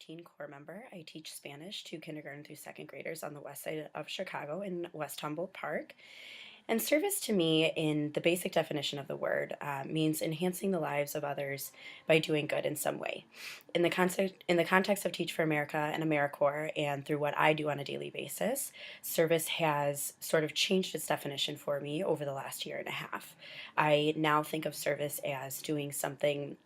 13 Corps member. I teach Spanish to kindergarten through second graders on the west side of Chicago in West Humboldt Park. And service to me, in the basic definition of the word, means enhancing the lives of others by doing good in some way. In the context of Teach for America and AmeriCorps, and through what I do on a daily basis, service has sort of changed its definition for me over the last year and a half. I now think of service as doing something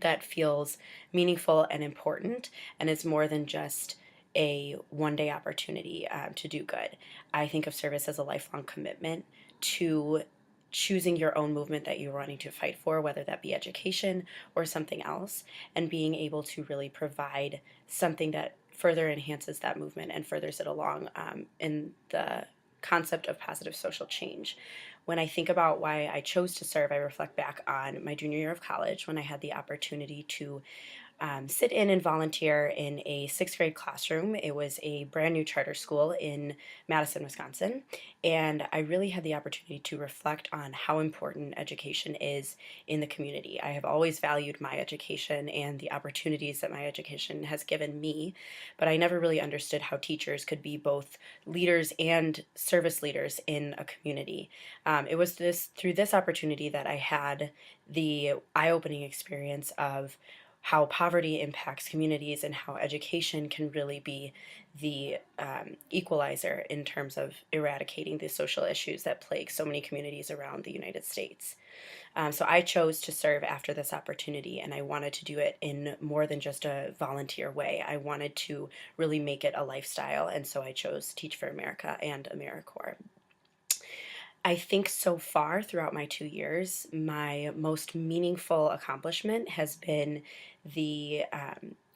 that feels meaningful and important, and it's more than just a one day opportunity to do good. I think of service as a lifelong commitment to choosing your own movement that you're wanting to fight for, whether that be education or something else, and being able to really provide something that further enhances that movement and furthers it along in the concept of positive social change. When I think about why I chose to serve, I reflect back on my junior year of college when I had the opportunity to sit in and volunteer in a sixth grade classroom. It was a brand new charter school in Madison, Wisconsin, and I really had the opportunity to reflect on how important education is in the community. I have always valued my education and the opportunities that my education has given me, but I never really understood how teachers could be both leaders and service leaders in a community. It was through this opportunity that I had the eye-opening experience of how poverty impacts communities and how education can really be the equalizer in terms of eradicating the social issues that plague so many communities around the United States. So I chose to serve after this opportunity, and I wanted to do it in more than just a volunteer way. I wanted to really make it a lifestyle, and so I chose Teach for America and AmeriCorps. I think so far throughout my 2 years, my most meaningful accomplishment has been the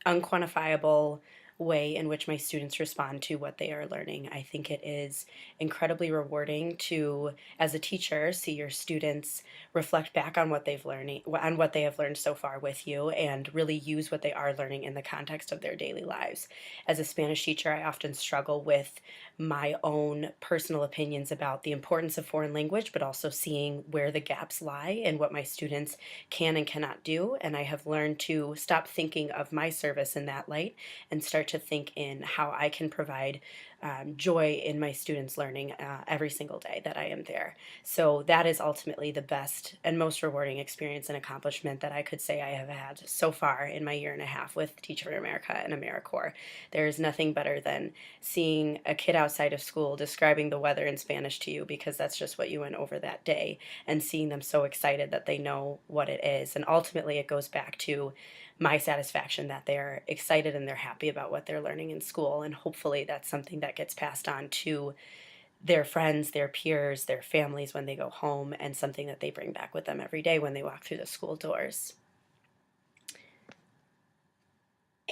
unquantifiable way in which my students respond to what they are learning. I think it is incredibly rewarding to, as a teacher, see your students reflect back on what they have learned so far with you, and really use what they are learning in the context of their daily lives. As a Spanish teacher, I often struggle with my own personal opinions about the importance of foreign language, but also seeing where the gaps lie and what my students can and cannot do. And I have learned to stop thinking of my service in that light and start to think in how I can provide joy in my students' learning every single day that I am there. So that is ultimately the best and most rewarding experience and accomplishment that I could say I have had so far in my year and a half with Teach for America and AmeriCorps. There is nothing better than seeing a kid outside of school describing the weather in Spanish to you, because that's just what you went over that day, and seeing them so excited that they know what it is. And ultimately it goes back to my satisfaction that they're excited and they're happy about what they're learning in school, and hopefully that's something that gets passed on to their friends, their peers, their families when they go home, and something that they bring back with them every day when they walk through the school doors.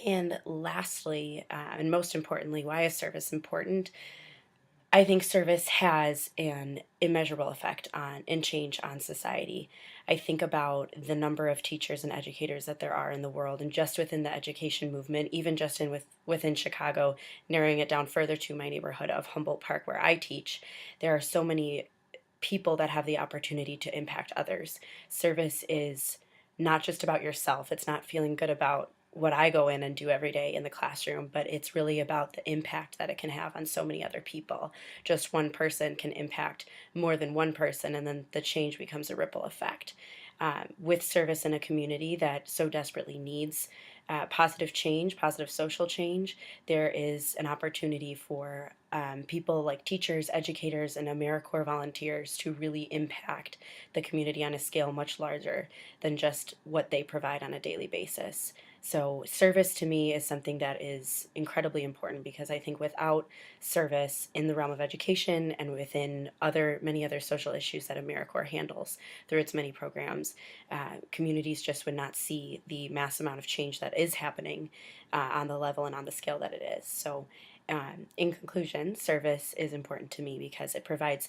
And lastly, and most importantly, why is service important? I think service has an immeasurable effect on and change on society. I think about the number of teachers and educators that there are in the world, and just within the education movement, even just within Chicago, narrowing it down further to my neighborhood of Humboldt Park where I teach, there are so many people that have the opportunity to impact others. Service is not just about yourself. It's not feeling good about what I go in and do every day in the classroom, but it's really about the impact that it can have on so many other people. Just one person can impact more than one person, and then the change becomes a ripple effect. With service in a community that so desperately needs positive change, positive social change, there is an opportunity for people like teachers, educators, and AmeriCorps volunteers to really impact the community on a scale much larger than just what they provide on a daily basis. So service to me is something that is incredibly important, because I think without service in the realm of education and within many other social issues that AmeriCorps handles through its many programs, communities just would not see the mass amount of change that is happening on the level and on the scale that it is. So in conclusion, service is important to me because it provides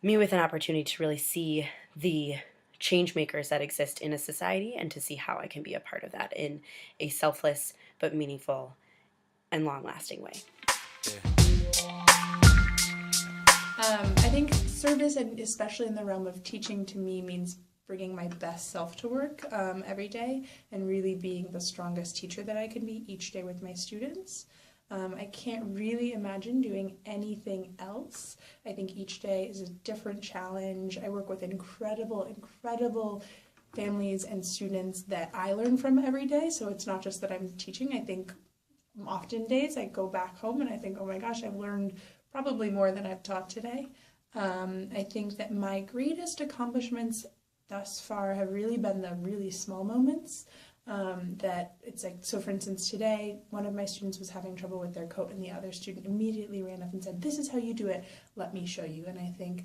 me with an opportunity to really see the change makers that exist in a society, and to see how I can be a part of that in a selfless but meaningful and long-lasting way. I think service, and especially in the realm of teaching, to me means bringing my best self to work every day and really being the strongest teacher that I can be each day with my students. I can't really imagine doing anything else. I think each day is a different challenge. I work with incredible families and students that I learn from every day, so it's not just that I'm teaching. I think often days I go back home and I think, oh my gosh, I've learned probably more than I've taught today. I think that my greatest accomplishments thus far have really been the really small moments. That it's like, so for instance, today, one of my students was having trouble with their coat and the other student immediately ran up and said, "This is how you do it, let me show you." And I think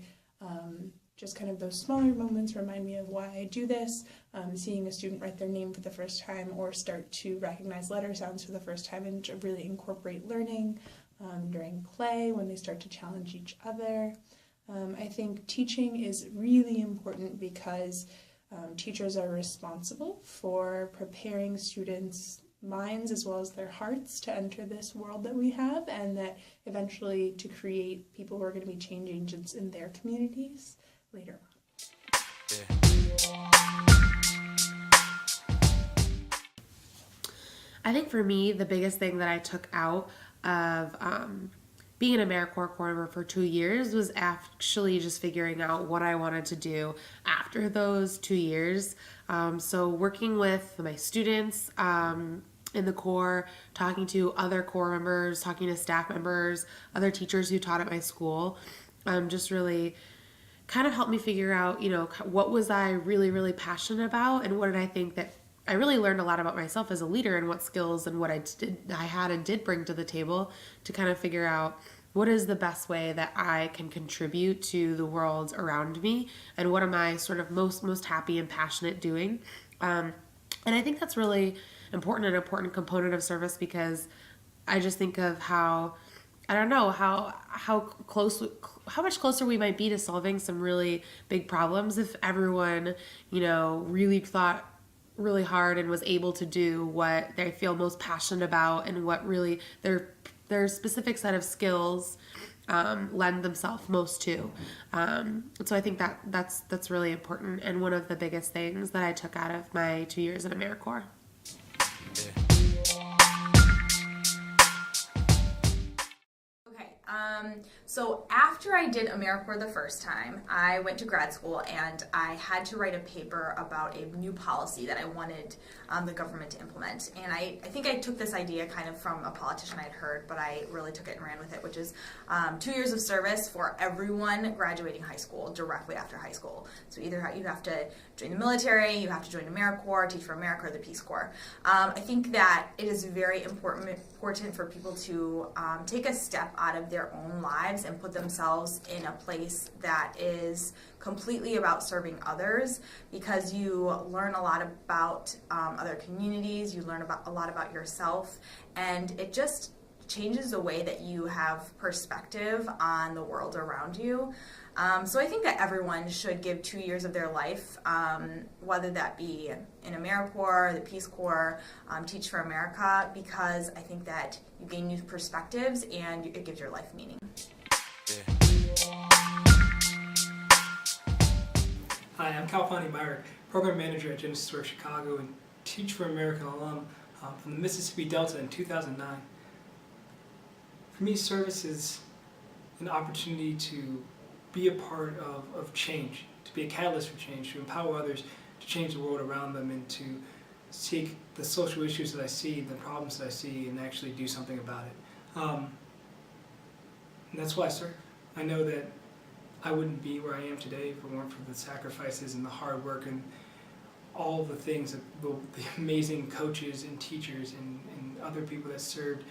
just kind of those smaller moments remind me of why I do this. Seeing a student write their name for the first time or start to recognize letter sounds for the first time and to really incorporate learning during play when they start to challenge each other. I think teaching is really important because teachers are responsible for preparing students' minds as well as their hearts to enter this world that we have, and that eventually to create people who are going to be change agents in their communities later on. I think for me, the biggest thing that I took out of being an AmeriCorps corps member for 2 years was actually just figuring out what I wanted to do after those 2 years. So working with my students in the Corps, talking to other Corps members, talking to staff members, other teachers who taught at my school, just really kind of helped me figure out, what was I really passionate about, and what did I think that I really learned a lot about myself as a leader and what skills and what I had and did bring to the table to kind of figure out what is the best way that I can contribute to the world around me, and what am I sort of most happy and passionate doing. And I think that's really an important component of service, because I just think of how much closer we might be to solving some really big problems if everyone, really thought really hard and was able to do what they feel most passionate about and what really their specific set of skills lend themselves most to. So I think that's really important, and one of the biggest things that I took out of my 2 years at AmeriCorps. So after I did AmeriCorps the first time, I went to grad school and I had to write a paper about a new policy that I wanted the government to implement. And I think I took this idea kind of from a politician I'd heard, but I really took it and ran with it, which is 2 years of service for everyone graduating high school directly after high school. So either you have to join the military, you have to join AmeriCorps, Teach for America, or the Peace Corps. I think that it is very important for people to take a step out of their own lives and put themselves in a place that is completely about serving others, because you learn a lot about other communities, you learn a lot about yourself, and it just changes the way that you have perspective on the world around you. So I think that everyone should give 2 years of their life, whether that be in AmeriCorps, the Peace Corps, Teach for America, because I think that you gain new perspectives and it gives your life meaning. Hi, I'm Khalfani, Myrick, Program Manager at Genesis Works Chicago and Teach for America alum from the Mississippi Delta in 2009. For me, service is an opportunity to be a part of change, to be a catalyst for change, to empower others to change the world around them, and to seek the social issues that I see, the problems that I see, and actually do something about it. And that's why I serve. I know that I wouldn't be where I am today if it weren't for the sacrifices and the hard work and all the things that the amazing coaches and teachers and other people that served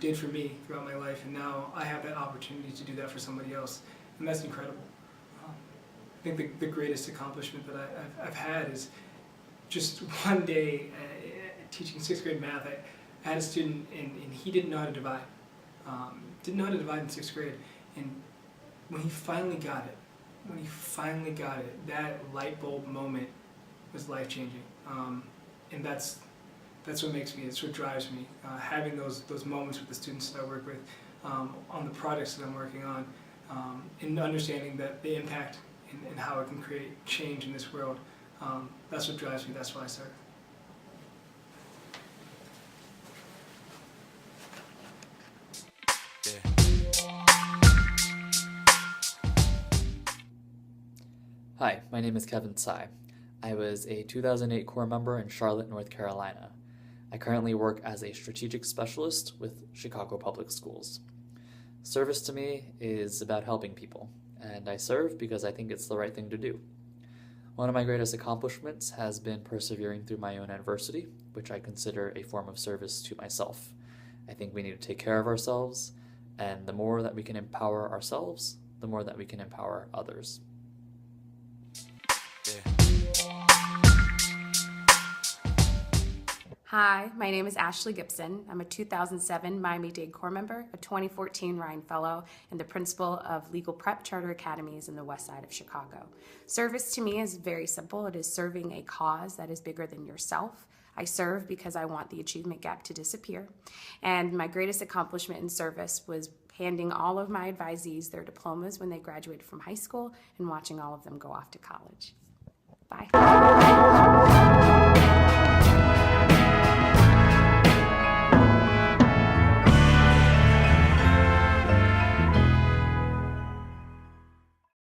did for me throughout my life, and now I have that opportunity to do that for somebody else, and that's incredible. I think the greatest accomplishment that I've had is just one day teaching 6th grade math. I had a student and he didn't know how to divide. Didn't know how to divide in 6th grade, and when he finally got it, that light bulb moment was life-changing. And that's what makes me, it's what drives me, having those moments with the students that I work with, on the projects that I'm working on, and understanding that the impact and how it can create change in this world. That's what drives me. That's why I serve. Hi, my name is Tsay. I was a 2008 Corps member in Charlotte, North Carolina. I currently work as a strategic specialist with Chicago Public Schools. Service to me is about helping people, and I serve because I think it's the right thing to do. One of my greatest accomplishments has been persevering through my own adversity, which I consider a form of service to myself. I think we need to take care of ourselves, and the more that we can empower ourselves, the more that we can empower others. Hi, my name is Ashley Gibson. I'm a 2007 Miami-Dade Corps member, a 2014 Ryan Fellow, and the principal of Legal Prep Charter Academies in the west side of Chicago. Service to me is very simple. It is serving a cause that is bigger than yourself. I serve because I want the achievement gap to disappear. And my greatest accomplishment in service was handing all of my advisees their diplomas when they graduated from high school and watching all of them go off to college. Bye.